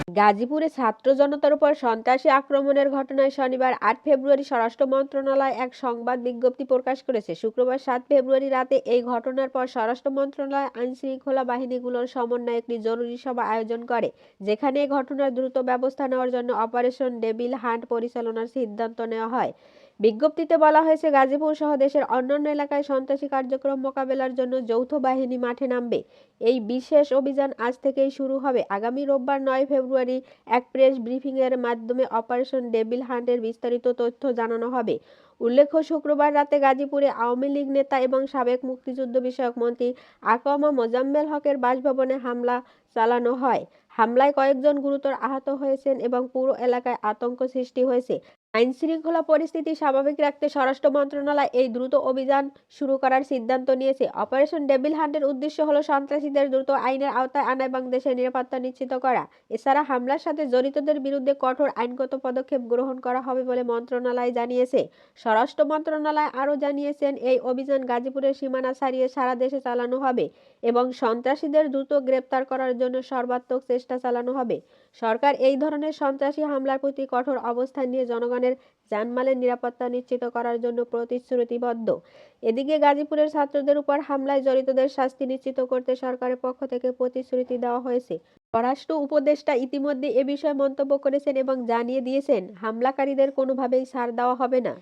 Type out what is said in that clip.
গাজীপুরে ছাত্র জনতার উপর সন্ত্রাসী আক্রমণের ঘটনায় শনিবার ৮ ফেব্রুয়ারি স্বরাষ্ট্র মন্ত্রণালয় এক সংবাদ বিজ্ঞপ্তি প্রকাশ করেছে। শুক্রবার ৭ ফেব্রুয়ারি রাতে এই ঘটনার পর স্বরাষ্ট্র মন্ত্রণালয় আইনশৃঙ্খলা বাহিনীগুলোর সমন্বয়ে একটি জরুরি সভা আয়োজন করে, যেখানে এই ঘটনার দ্রুত ব্যবস্থা নেওয়ার জন্য অপারেশন ডেভিল হান্ট পরিচালনার সিদ্ধান্ত নেওয়া হয়। বিজ্ঞপ্তিতে বলা হয়েছে, গাজীপুর সহ দেশের অন্যান্য এলাকায় সন্ত্রাসী কার্যক্রম মোকাবেলার জন্য যৌথ বাহিনী মাঠে নামবে। এই বিশেষ অভিযান আজ থেকেই শুরু হবে। আগামী রোববার ৯ ফেব্রুয়ারি এক প্রেস ব্রিফিংয়ের মাধ্যমে অপারেশন ডেভিল হান্টের বিস্তারিত তথ্য জানানো হবে। উল্লেখ্য, শুক্রবার রাতে গাজীপুরে আওয়ামী লীগ নেতা এবং সাবেক মুক্তিযুদ্ধ বিষয়ক মন্ত্রী আকমা মোজাম্মেল হকের বাসভবনে হামলা চালানো হয়। হামলায় কয়েকজন গুরুতর আহত হয়েছেন এবং পুরো এলাকায় আতঙ্ক সৃষ্টি হয়েছে। আইনশৃঙ্খলা পরিস্থিতি স্বাভাবিক রাখতে স্বরাষ্ট্র মন্ত্রণালয় এই দ্রুত অভিযান শুরু করার সিদ্ধান্ত নিয়েছে। অপারেশন ডেভিল হান্টের উদ্দেশ্য হলো সন্ত্রাসীদের দ্রুত আইনের আওতায় আনা এবং দেশের নিরাপত্তা নিশ্চিত করা। এছাড়া হামলার সাথে জড়িতদের বিরুদ্ধে কঠোর আইনগত পদক্ষেপ গ্রহণ করা হবে বলে মন্ত্রণালয় জানিয়েছে। স্বরাষ্ট্র মন্ত্রণালয় আরও জানিয়েছেন, এই অভিযান গাজীপুরের সীমানা ছাড়িয়ে সারা দেশে চালানো হবে এবং সন্ত্রাসীদের দ্রুত গ্রেপ্তার করার জন্য সর্বাত্মক চেষ্টা চালানো হবে। সরকার এই ধরনের সন্ত্রাসী হামলার প্রতি কঠোর অবস্থান নিয়ে জনগণের জানমালের নিরাপত্তা নিশ্চিত করার জন্য প্রতিশ্রুতিবদ্ধ। এদিকে গাজীপুরের ছাত্রদের উপর হামলায় জড়িতদের শাস্তি নিশ্চিত করতে সরকারের পক্ষ থেকে প্রতিশ্রুতি দেওয়া হয়েছে। স্বরাষ্ট্র উপদেষ্টা ইতিমধ্যে এ বিষয়ে মন্তব্য করেছেন এবং জানিয়ে দিয়েছেন, হামলাকারীদের কোনোভাবেই ছাড় দেওয়া হবে না।